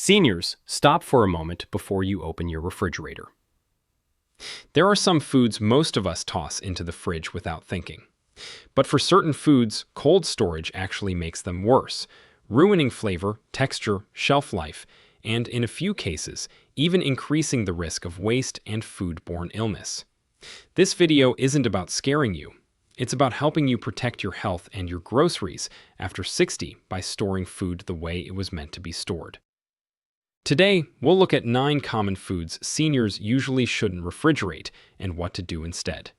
Seniors, stop for a moment before you open your refrigerator. There are some foods most of us toss into the fridge without thinking. But for certain foods, cold storage actually makes them worse, ruining flavor, texture, shelf life, and in a few cases, even increasing the risk of waste and foodborne illness. This video isn't about scaring you. It's about helping you protect your health and your groceries after 60 by storing food the way it was meant to be stored. Today, we'll look at 9 common foods seniors usually shouldn't refrigerate and what to do instead.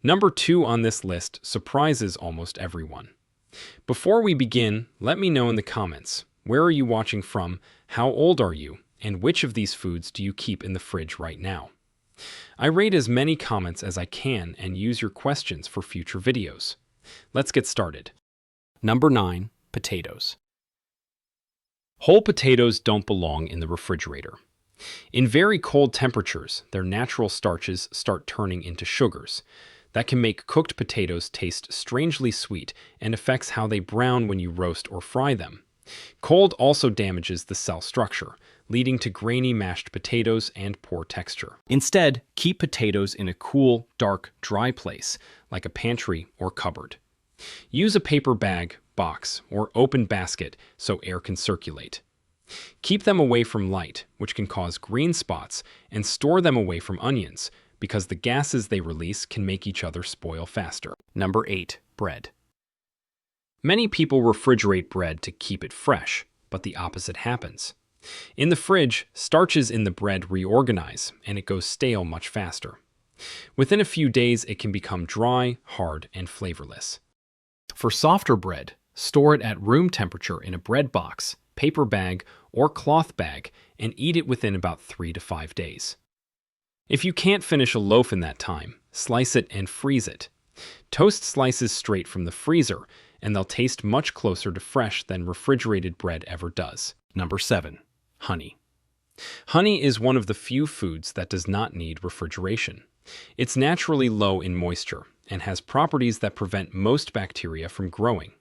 Number 2 on this list surprises almost everyone. Before we begin, let me know in the comments, where are you watching from, how old are you, and which of these foods do you keep in the fridge right now? I rate as many comments as I can and use your questions for future videos. Let's get started. Number 9. Potatoes. Whole potatoes don't belong in the refrigerator. In very cold temperatures, their natural starches start turning into sugars. That can make cooked potatoes taste strangely sweet and affects how they brown when you roast or fry them. Cold also damages the cell structure, leading to grainy mashed potatoes and poor texture. Instead, keep potatoes in a cool, dark, dry place, like a pantry or cupboard. Use a paper bag, box, or open basket so air can circulate. Keep them away from light, which can cause green spots, and store them away from onions, because the gases they release can make each other spoil faster. Number 8. Bread. Many people refrigerate bread to keep it fresh, but the opposite happens. In the fridge, starches in the bread reorganize, and it goes stale much faster. Within a few days, it can become dry, hard, and flavorless. For softer bread, store it at room temperature in a bread box, paper bag, or cloth bag, and eat it within about 3 to 5 days. If you can't finish a loaf in that time, slice it and freeze it. Toast slices straight from the freezer, and they'll taste much closer to fresh than refrigerated bread ever does. Number 7. Honey. Honey is one of the few foods that does not need refrigeration. It's naturally low in moisture and has properties that prevent most bacteria from growing.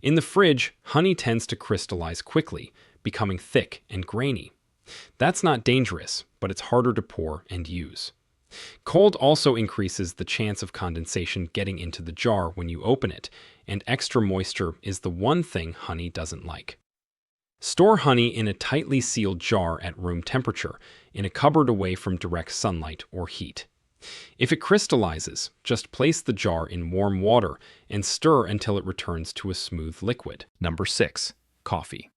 In the fridge, honey tends to crystallize quickly, becoming thick and grainy. That's not dangerous, but it's harder to pour and use. Cold also increases the chance of condensation getting into the jar when you open it, and extra moisture is the one thing honey doesn't like. Store honey in a tightly sealed jar at room temperature, in a cupboard away from direct sunlight or heat. If it crystallizes, just place the jar in warm water and stir until it returns to a smooth liquid. Number 6. Coffee.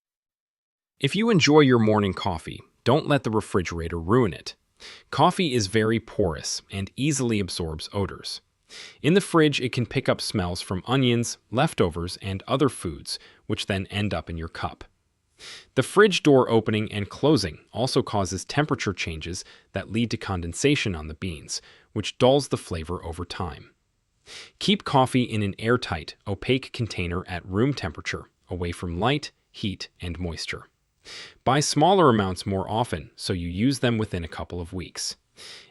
If you enjoy your morning coffee, don't let the refrigerator ruin it. Coffee is very porous and easily absorbs odors. In the fridge, it can pick up smells from onions, leftovers, and other foods, which then end up in your cup. The fridge door opening and closing also causes temperature changes that lead to condensation on the beans, which dulls the flavor over time. Keep coffee in an airtight, opaque container at room temperature, away from light, heat, and moisture. Buy smaller amounts more often so you use them within a couple of weeks.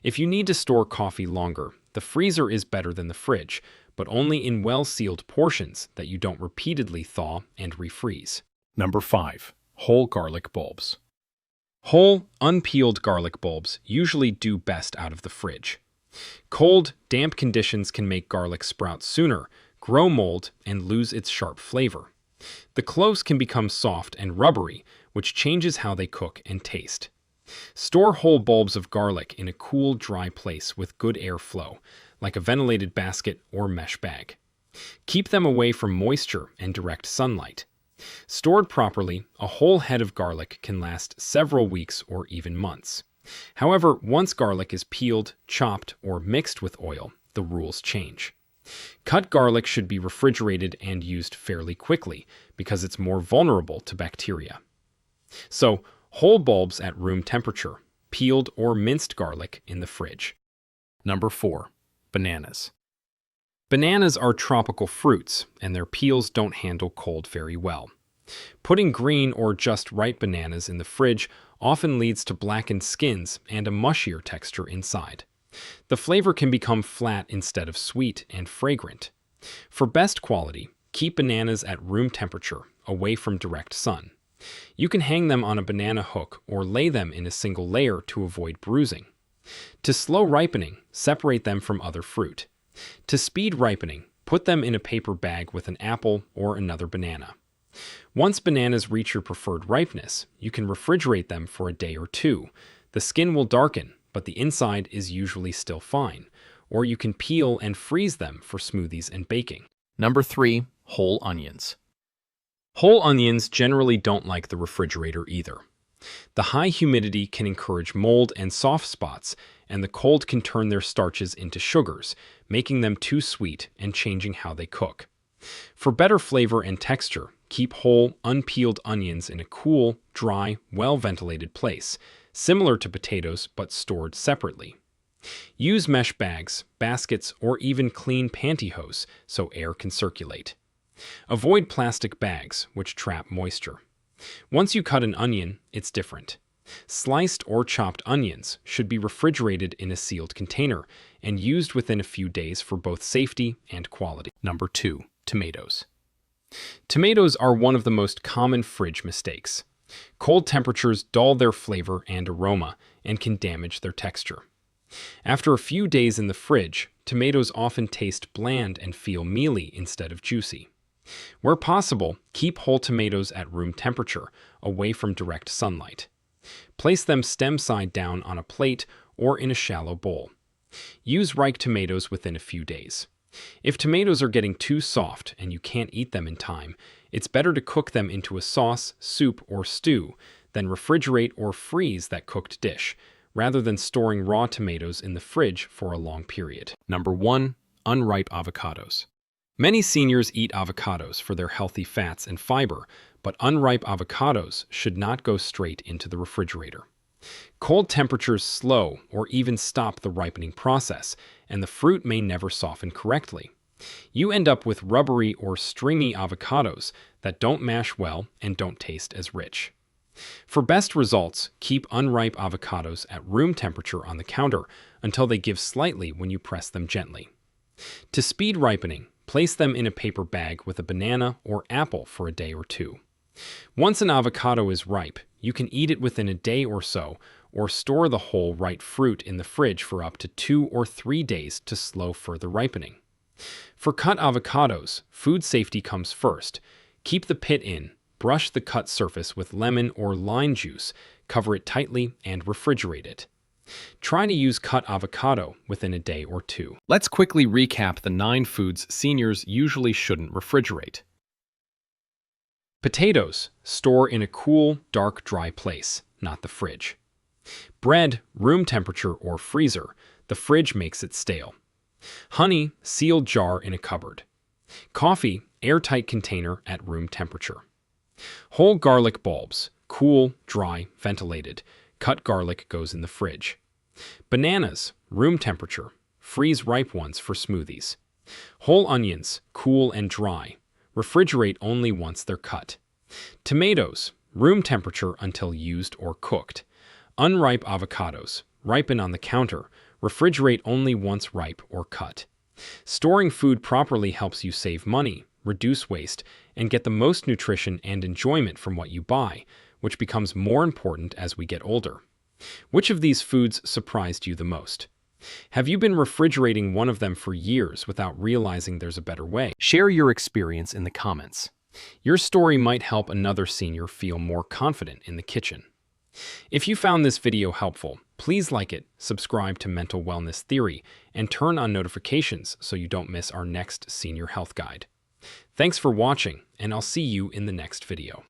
If you need to store coffee longer, the freezer is better than the fridge, but only in well-sealed portions that you don't repeatedly thaw and refreeze. Number 5. Whole garlic bulbs. Whole, unpeeled garlic bulbs usually do best out of the fridge. Cold, damp conditions can make garlic sprout sooner, grow mold, and lose its sharp flavor. The cloves can become soft and rubbery, which changes how they cook and taste. Store whole bulbs of garlic in a cool, dry place with good airflow, like a ventilated basket or mesh bag. Keep them away from moisture and direct sunlight. Stored properly, a whole head of garlic can last several weeks or even months. However, once garlic is peeled, chopped, or mixed with oil, the rules change. Cut garlic should be refrigerated and used fairly quickly because it's more vulnerable to bacteria. So, whole bulbs at room temperature, peeled or minced garlic in the fridge. Number 4. Bananas. Bananas are tropical fruits, and their peels don't handle cold very well. Putting green or just ripe bananas in the fridge often leads to blackened skins and a mushier texture inside. The flavor can become flat instead of sweet and fragrant. For best quality, keep bananas at room temperature, away from direct sun. You can hang them on a banana hook or lay them in a single layer to avoid bruising. To slow ripening, separate them from other fruit. To speed ripening, put them in a paper bag with an apple or another banana. Once bananas reach your preferred ripeness, you can refrigerate them for a day or two. The skin will darken, but the inside is usually still fine. Or you can peel and freeze them for smoothies and baking. Number 3. Whole onions. Whole onions generally don't like the refrigerator either. The high humidity can encourage mold and soft spots, and the cold can turn their starches into sugars, making them too sweet and changing how they cook. For better flavor and texture, keep whole, unpeeled onions in a cool, dry, well-ventilated place, similar to potatoes but stored separately. Use mesh bags, baskets, or even clean pantyhose so air can circulate. Avoid plastic bags, which trap moisture. Once you cut an onion, it's different. Sliced or chopped onions should be refrigerated in a sealed container and used within a few days for both safety and quality. Number 2. Tomatoes. Tomatoes are one of the most common fridge mistakes. Cold temperatures dull their flavor and aroma and can damage their texture. After a few days in the fridge, tomatoes often taste bland and feel mealy instead of juicy. Where possible, keep whole tomatoes at room temperature, away from direct sunlight. Place them stem side down on a plate or in a shallow bowl. Use ripe tomatoes within a few days. If tomatoes are getting too soft and you can't eat them in time, it's better to cook them into a sauce, soup, or stew, then refrigerate or freeze that cooked dish, rather than storing raw tomatoes in the fridge for a long period. Number 1. Unripe avocados. Many seniors eat avocados for their healthy fats and fiber, but unripe avocados should not go straight into the refrigerator. Cold temperatures slow or even stop the ripening process, and the fruit may never soften correctly. You end up with rubbery or stringy avocados that don't mash well and don't taste as rich. For best results, keep unripe avocados at room temperature on the counter until they give slightly when you press them gently. To speed ripening, place them in a paper bag with a banana or apple for a day or two. Once an avocado is ripe, you can eat it within a day or so, or store the whole ripe fruit in the fridge for up to 2 or 3 days to slow further ripening. For cut avocados, food safety comes first. Keep the pit in, brush the cut surface with lemon or lime juice, cover it tightly, and refrigerate it. Try to use cut avocado within a day or two. Let's quickly recap the 9 foods seniors usually shouldn't refrigerate. Potatoes, store in a cool, dark, dry place, not the fridge. Bread, room temperature or freezer. The fridge makes it stale. Honey, sealed jar in a cupboard. Coffee, airtight container at room temperature. Whole garlic bulbs, cool, dry, ventilated. Cut garlic goes in the fridge. Bananas, room temperature. Freeze ripe ones for smoothies. Whole onions, cool and dry. Refrigerate only once they're cut. Tomatoes, room temperature until used or cooked. Unripe avocados, ripen on the counter. Refrigerate only once ripe or cut. Storing food properly helps you save money, reduce waste, and get the most nutrition and enjoyment from what you buy, which becomes more important as we get older. Which of these foods surprised you the most? Have you been refrigerating one of them for years without realizing there's a better way? Share your experience in the comments. Your story might help another senior feel more confident in the kitchen. If you found this video helpful, please like it, subscribe to Mental Wellness Theory, and turn on notifications so you don't miss our next senior health guide. Thanks for watching, and I'll see you in the next video.